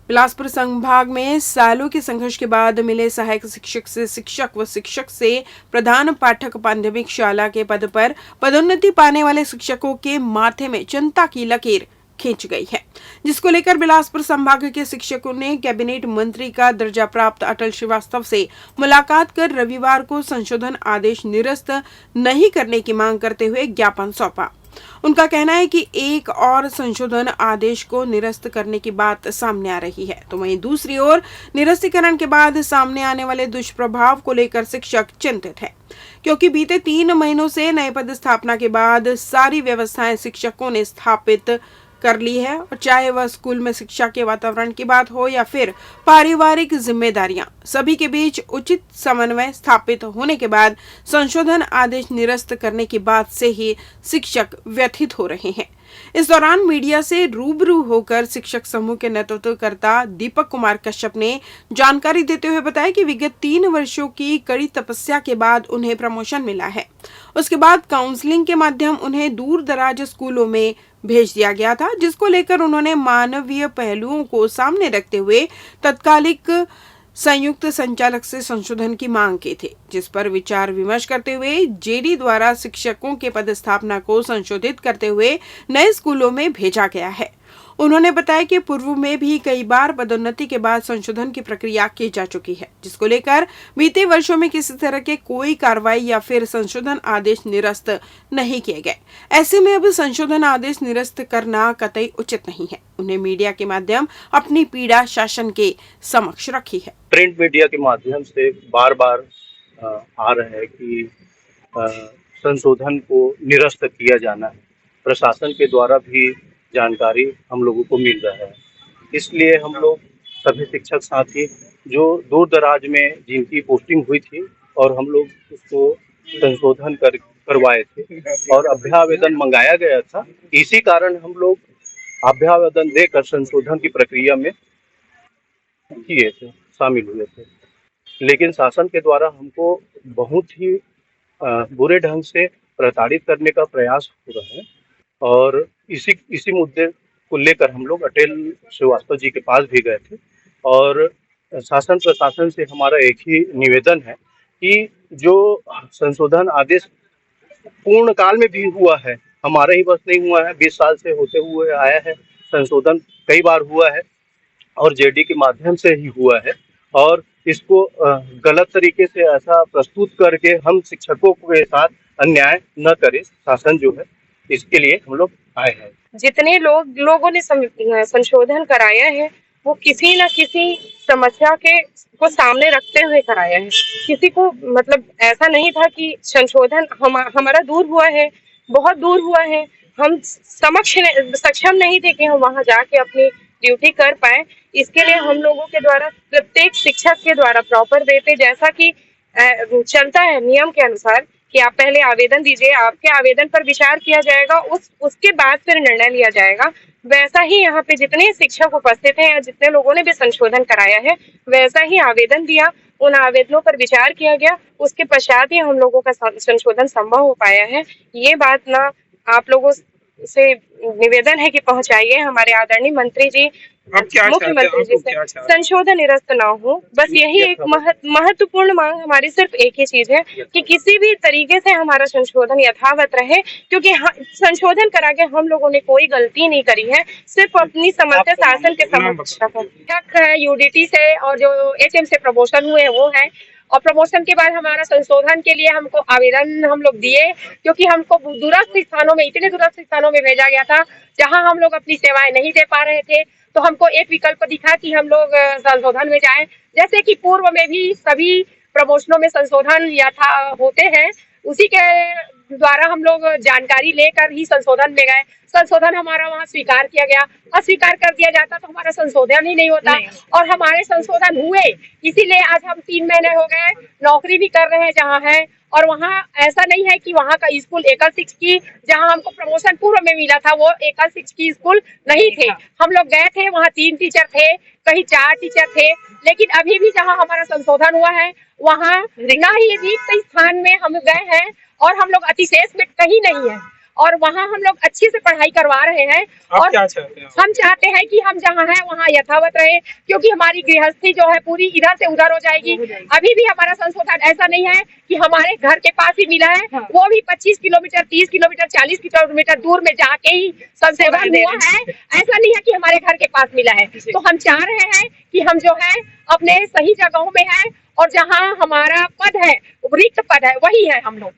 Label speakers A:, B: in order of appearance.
A: बिलासपुर संभाग में सालों के संघर्ष के बाद मिले सहायक शिक्षक से शिक्षक व शिक्षक से प्रधान पाठक माध्यमिक शाला के पद पर पदोन्नति पाने वाले शिक्षकों के माथे में चिंता की लकीर खींच गई है, जिसको लेकर बिलासपुर संभाग के शिक्षकों ने कैबिनेट मंत्री का दर्जा प्राप्त अटल श्रीवास्तव से मुलाकात कर रविवार को संशोधन आदेश निरस्त नहीं करने की मांग करते हुए ज्ञापन सौंपा। उनका कहना है कि एक और संशोधन आदेश को निरस्त करने की बात सामने आ रही है, तो वहीं दूसरी ओर निरस्तीकरण के बाद सामने आने वाले दुष्प्रभाव को लेकर शिक्षक चिंतित है, क्योंकि बीते 3 महीनों से नए पद स्थापना के बाद सारी व्यवस्थाएं शिक्षकों ने स्थापित कर ली है, और चाहे वह स्कूल में शिक्षा के वातावरण की बात हो या फिर पारिवारिक जिम्मेदारियां, सभी के बीच उचित समन्वय स्थापित होने के बाद संशोधन आदेश निरस्त करने की बात से ही शिक्षक व्यथित हो रहे हैं। इस दौरान मीडिया से रूबरू होकर शिक्षक समूह के नेतृत्वकर्ता दीपक कुमार कश्यप ने जानकारी देते हुए बताया कि विगत 3 वर्षों की कड़ी तपस्या के बाद उन्हें प्रमोशन मिला है। उसके बाद काउंसलिंग के माध्यम उन्हें दूर दराज स्कूलों में भेज दिया गया था, जिसको लेकर उन्होंने मानवीय पहलुओं को सामने रखते हुए तत्कालिक संयुक्त संचालक से संशोधन की मांग की थी, जिस पर विचार विमर्श करते हुए जेडी द्वारा शिक्षकों के पदस्थापना को संशोधित करते हुए नए स्कूलों में भेजा गया है। उन्होंने बताया कि पूर्व में भी कई बार पदोन्नति के बाद संशोधन की प्रक्रिया की जा चुकी है, जिसको लेकर बीते वर्षों में किसी तरह के कोई कार्रवाई या फिर संशोधन आदेश निरस्त नहीं किए गए। ऐसे में अब संशोधन आदेश निरस्त करना कतई उचित नहीं है। उन्हें मीडिया के माध्यम अपनी पीड़ा शासन के समक्ष रखी है।
B: प्रिंट मीडिया के माध्यम से बार बार आ रहा है कि संशोधन को निरस्त किया जाना है। प्रशासन के द्वारा भी जानकारी हम लोगों को मिल रहा है, इसलिए हम लोग सभी शिक्षक साथी जो दूर दराज में जिनकी पोस्टिंग हुई थी और हम लोग उसको संशोधन करवाए थे और अभ्यावेदन मंगाया गया था, इसी कारण हम लोग अभ्यावेदन देकर संशोधन की प्रक्रिया में किए थे, शामिल हुए थे। लेकिन शासन के द्वारा हमको बहुत ही बुरे ढंग से प्रताड़ित करने का प्रयास हो रहा है और इसी मुद्दे को लेकर हम लोग अटल श्रीवास्तव जी के पास भी गए थे और शासन प्रशासन से हमारा एक ही निवेदन है कि जो संशोधन आदेश पूर्ण काल में भी हुआ है, हमारा ही बस नहीं हुआ है, 20 साल से होते हुए आया है, संशोधन कई बार हुआ है और जेडी के माध्यम से ही हुआ है और इसको गलत तरीके से ऐसा प्रस्तुत करके हम शिक्षकों के साथ अन्याय न करें, शासन जो है इसके लिए हम लोग आए हैं।
C: जितने लोगों ने संशोधन कराया है वो किसी न किसी समस्या को सामने रखते हुए कराया है। किसी को मतलब ऐसा नहीं था कि संशोधन हमारा दूर हुआ है, बहुत दूर हुआ है, हम सक्षम नहीं थे कि हम वहां जाके अपनी ड्यूटी कर पाए। इसके लिए हम लोगों के द्वारा प्रत्येक शिक्षक के द्वारा प्रॉपर देते जैसा कि चलता है नियम के अनुसार कि आप पहले आवेदन दीजिए, आपके आवेदन पर विचार किया जाएगा, उसके बाद फिर निर्णय लिया जाएगा। वैसा ही यहाँ पे जितने शिक्षक उपस्थित हैं या जितने लोगों ने भी संशोधन कराया है वैसा ही आवेदन दिया, उन आवेदनों पर विचार किया गया, उसके पश्चात ही हम लोगों का संशोधन संभव हो पाया है। ये बात ना आप लोगों से निवेदन है कि पहुंचाइए हमारे आदरणीय मंत्री जी, मुख्यमंत्री जी से संशोधन निरस्त ना हो। बस यही एक महत्वपूर्ण मांग हमारी सिर्फ एक ही चीज है कि किसी भी तरीके से हमारा संशोधन यथावत रहे, क्योंकि संशोधन करा के हम लोगों ने कोई गलती नहीं करी है, सिर्फ अपनी समस्या शासन के समक्ष है। यूडीटी से और जो एचएम से प्रमोशन हुए वो है और प्रमोशन के बाद हमारा संशोधन के लिए हमको आवेदन हम लोग दिए, क्योंकि हमको दूरस्थ स्थानों में इतने दूरस्थ स्थानों में भेजा गया था जहां हम लोग अपनी सेवाएं नहीं दे पा रहे थे। तो हमको एक विकल्प दिखा कि हम लोग संशोधन में जाएं, जैसे कि पूर्व में भी सभी प्रमोशनों में संशोधन होते हैं, उसी के द्वारा हम लोग जानकारी लेकर ही संशोधन में गए। संशोधन हमारा वहाँ स्वीकार किया गया, अस्वीकार कर दिया जाता तो हमारा संशोधन ही नहीं होता और हमारे संशोधन हुए, इसीलिए आज हम 3 महीने हो गए नौकरी भी कर रहे हैं जहाँ है। और वहाँ ऐसा नहीं है कि वहाँ का स्कूल एकल शिक्षकी जहाँ हमको प्रमोशन पूर्व में मिला था वो एकल शिक्षकी स्कूल नहीं थे। हम लोग गए थे वहाँ 3 टीचर थे, कहीं 4 टीचर थे, लेकिन अभी भी जहाँ हमारा संशोधन हुआ है वहाँ ना ही रिक्त स्थान में हम गए हैं और हम लोग अतिशेष में कहीं नहीं है और वहाँ हम लोग अच्छे से पढ़ाई करवा रहे हैं।
D: आप
C: और
D: क्या चाहते हैं?
C: हम चाहते हैं कि हम जहाँ हैं वहाँ यथावत रहे, क्योंकि हमारी गृहस्थी जो है पूरी इधर से उधर हो जाएगी। अभी भी हमारा संशोधन ऐसा नहीं है कि हमारे घर के पास ही मिला है, वो भी 25 किलोमीटर, 30 किलोमीटर, 40 किलोमीटर दूर में जाके ही संशोधन हुआ है। ऐसा नहीं है कि हमारे घर के पास मिला है। तो हम चाह रहे हैं कि हम जो है अपने सही जगहों में हैं, और जहाँ हमारा पद है, रिक्त पद है, वही है हम लोग।